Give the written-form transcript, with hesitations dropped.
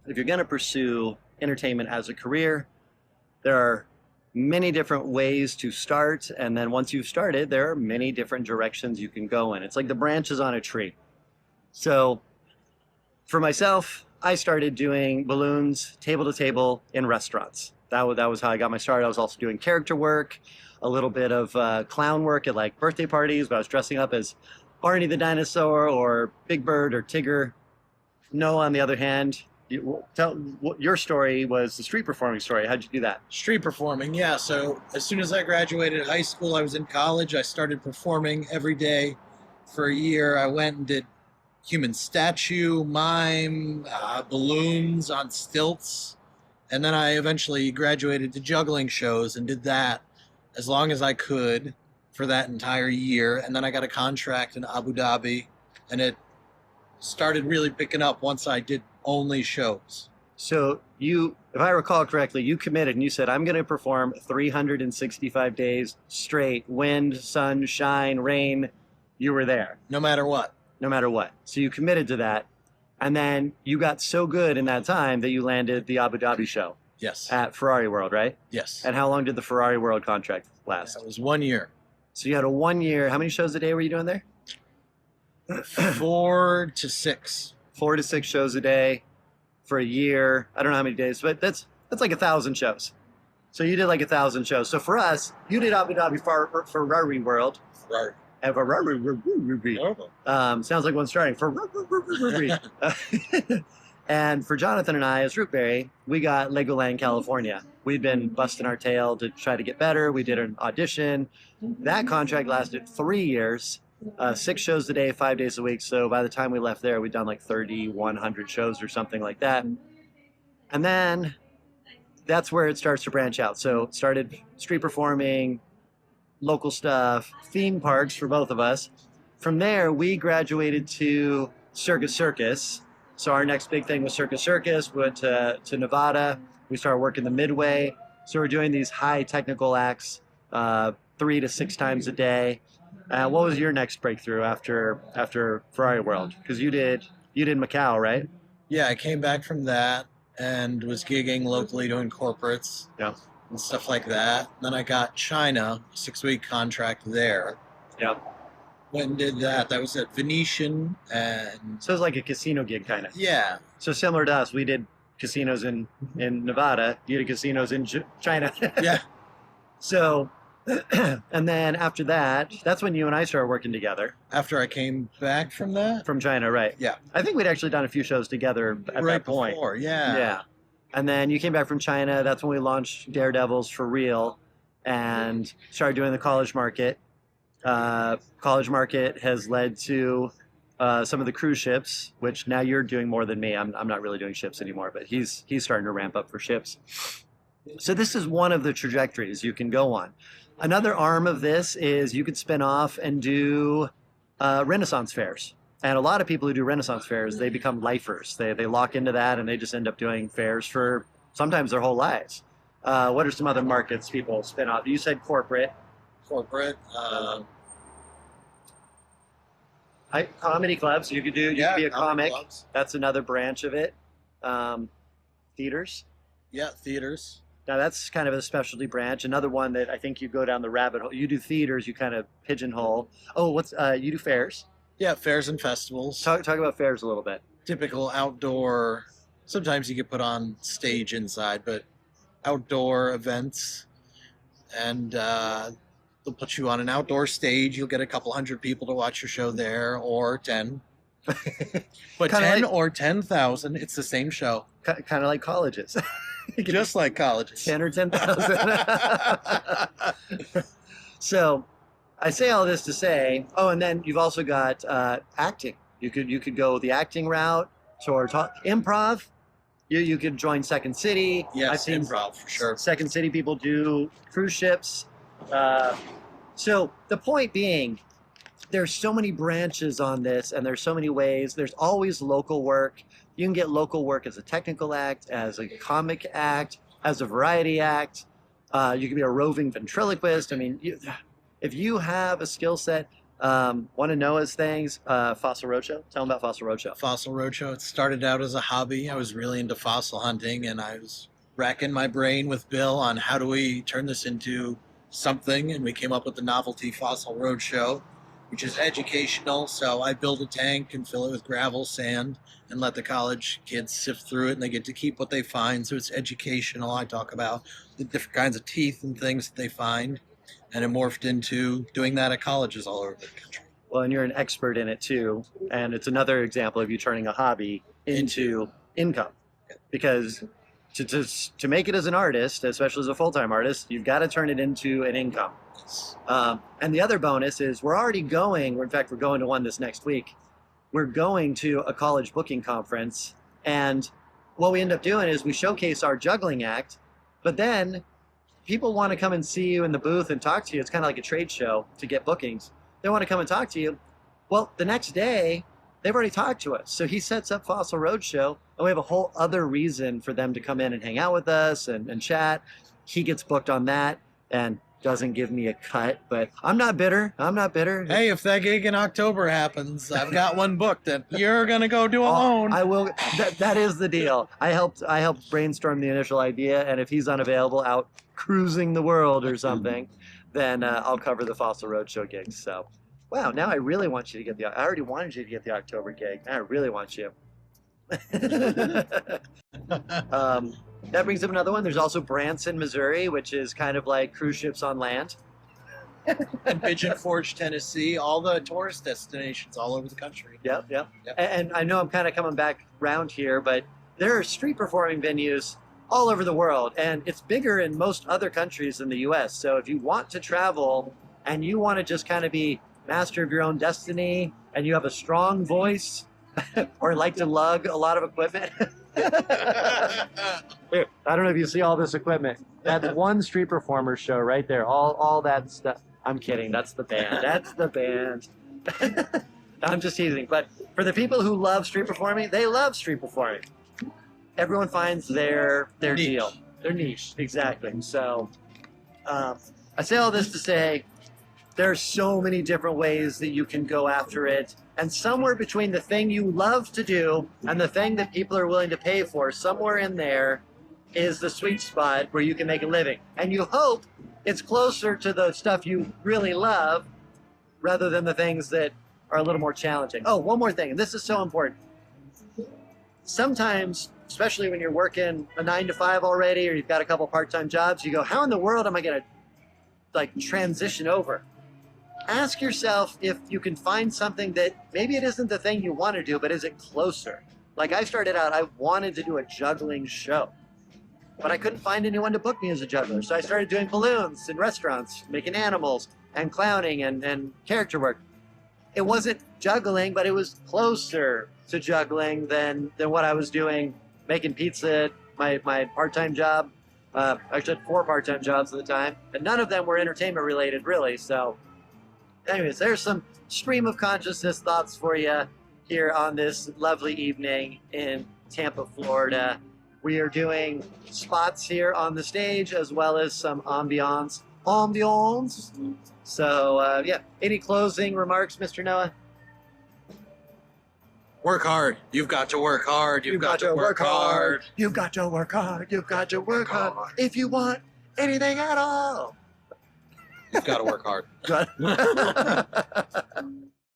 if you're going to pursue entertainment as a career, there are many different ways to start. And then once you've started, there are many different directions you can go in. It's like the branches on a tree. So for myself, I started doing balloons table to table in restaurants. That was how I got my start. I was also doing character work, a little bit of clown work at like birthday parties, but I was dressing up as Barney the dinosaur or Big Bird or Tigger. Noah, on the other hand, your story was the street performing story. How'd you do that? Street performing, yeah. So as soon as I graduated high school, I was in college. I started performing every day for a year. I went and did human statue, mime, balloons on stilts. And then I eventually graduated to juggling shows and did that as long as I could for that entire year. And then I got a contract in Abu Dhabi, and it started really picking up once I did only shows. So you, if I recall correctly, you committed and you said, I'm going to perform 365 days straight, wind, sun, shine, rain. You were there. No matter what. No matter what. So you committed to that. And then you got so good in that time that you landed the Abu Dhabi show. Yes. At Ferrari World, right? Yes. And how long did the Ferrari World contract last? That was 1 year. So you had a 1 year. How many shows a day were you doing there? 4 to 6. 4 to 6 shows a day for a year. I don't know how many days, but that's like 1,000 shows. So you did like 1,000 shows. So for us, you did Abu Dhabi Ferrari World. Right. Sounds like one starting. And for Jonathan and I, as Rootberry, we got Legoland, California. We'd been busting our tail to try to get better. We did an audition. That contract lasted 3 years, 6 shows a day, 5 days a week. So by the time we left there, we'd done like 3,100 shows or something like that. And then that's where it starts to branch out. So it started street performing, local stuff, theme parks for both of us. From there, we graduated to Circus. So our next big thing was Circus. We went to Nevada. We started working the Midway. So we're doing these high technical acts 3 to 6 times a day. What was your next breakthrough after Ferrari World? Because you did Macau, right? Yeah, I came back from that and was gigging locally doing corporates. Yeah. And stuff like that. Then I got China, a 6-week contract there. Yeah. Went and did that. That was at Venetian, and So it was like a casino gig kind of. yeah, So similar to us, we did casinos in Nevada. You did casinos in China. yeah. So, and then after that, that's when you and I started working together After I came back from that, from China, right? yeah, I think we'd actually done a few shows together at right that point. before, yeah, Yeah. And then you came back from China. That's when we launched Daredevils for real and started doing the college market. College market has led to some of the cruise ships, which now you're doing more than me. I'm not really doing ships anymore, but he's starting to ramp up for ships. So this is one of the trajectories you can go on. Another arm of this is you could spin off and do Renaissance fairs. And a lot of people who do Renaissance fairs, they become lifers. They lock into that and they just end up doing fairs for sometimes their whole lives. What are some other markets people spin off? You said corporate. corporate. Comedy clubs. You could do. You Yeah, could be a comedy comic. clubs. That's another branch of it. Theaters. Yeah, theaters. Now that's kind of a specialty branch. Another one that I think you go down the rabbit hole. You do theaters. You kind of pigeonhole. Oh, you do fairs? Yeah, fairs and festivals. Talk about fairs a little bit. Typical outdoor. Sometimes you get put on stage inside, but outdoor events, and they'll put you on an outdoor stage. You'll get a couple hundred people to watch your show there, or 10. But Kinda 10 like- or 10,000, it's the same show. Kind of like colleges. Just like colleges. 10 or 10,000. So I say all this to say, and then you've also got acting. You could go the acting route or improv. You could join Second City. Yes, I've seen improv, for sure. Second City people do cruise ships. So the point being, there's so many branches on this and there's so many ways. There's always local work. You can get local work as a technical act, as a comic act, as a variety act. You can be a roving ventriloquist. I mean, if you have a skill set, One of Noah's things, Fossil Roadshow. Tell him about Fossil Roadshow. Fossil Roadshow. It started out as a hobby. I was really into fossil hunting, and I was racking my brain with Bill on how do we turn this into something, and we came up with the novelty Fossil Roadshow, which is educational. So I build a tank and fill it with gravel, sand, and let the college kids sift through it, and they get to keep what they find. So it's educational. I talk about the different kinds of teeth and things that they find, and it morphed into doing that at colleges all over the country. Well, and you're an expert in it too, and it's another example of you turning a hobby into income. Because to make it as an artist, especially as a full-time artist, you've got to turn it into an income. And the other bonus is we're already going. In fact, we're going to one this next week. We're going to a college booking conference, and what we end up doing is we showcase our juggling act, but then people want to come and see you in the booth and talk to you. It's kind of like a trade show to get bookings. They want to come and talk to you. Well, the next day, they've already talked to us. So he sets up Fossil Roadshow, and we have a whole other reason for them to come in and hang out with us and chat. He gets booked on that and doesn't give me a cut, but I'm not bitter. I'm not bitter. Hey, if that gig in October happens, I've got one booked that you're gonna go do alone. I will. That is the deal. I helped brainstorm the initial idea, and if he's unavailable, out cruising the world or something, then I'll cover the Fossil Roadshow gigs. So, wow, now I really want you to get I already wanted you to get the October gig. Now I really want you. That brings up another one. There's also Branson, Missouri, which is kind of like cruise ships on land. And Pigeon Forge, Tennessee, all the tourist destinations all over the country. Yep. And I know I'm kind of coming back round here, but there are street performing venues all over the world, and it's bigger in most other countries than the U.S. So if you want to travel and you want to just kind of be master of your own destiny, and you have a strong voice or like to lug a lot of equipment. Here, I don't know if you see all this equipment. That's one street performer show right there. All that stuff. I'm kidding. That's the band. That's the band. I'm just teasing. But for the people who love street performing, they love street performing. Everyone finds their Niche. deal. Their niche. Exactly. So I say all this to say there are so many different ways that you can go after it. And somewhere between the thing you love to do and the thing that people are willing to pay for, somewhere in there is the sweet spot where you can make a living. And you hope it's closer to the stuff you really love rather than the things that are a little more challenging. Oh, one more thing, and this is so important. Sometimes, especially when you're working a 9 to 5 already, or you've got a couple part-time jobs, you go, how in the world am I going to transition over? Ask yourself if you can find something that maybe it isn't the thing you want to do, but is it closer? Like I started out, I wanted to do a juggling show, but I couldn't find anyone to book me as a juggler. So I started doing balloons in restaurants, making animals and clowning and character work. It wasn't juggling, but it was closer to juggling than what I was doing, making pizza at my part-time job. I actually had 4 part-time jobs at the time, and none of them were entertainment related really. So anyways, there's some stream of consciousness thoughts for you here on this lovely evening in Tampa, Florida. We are doing spots here on the stage as well as some ambiance. So, yeah, any closing remarks, Mr. Noah? Work hard. You've got to work hard. You've got to work hard. You've got to work hard. You've got to work hard. If you want anything at all. You've got to work hard. Good.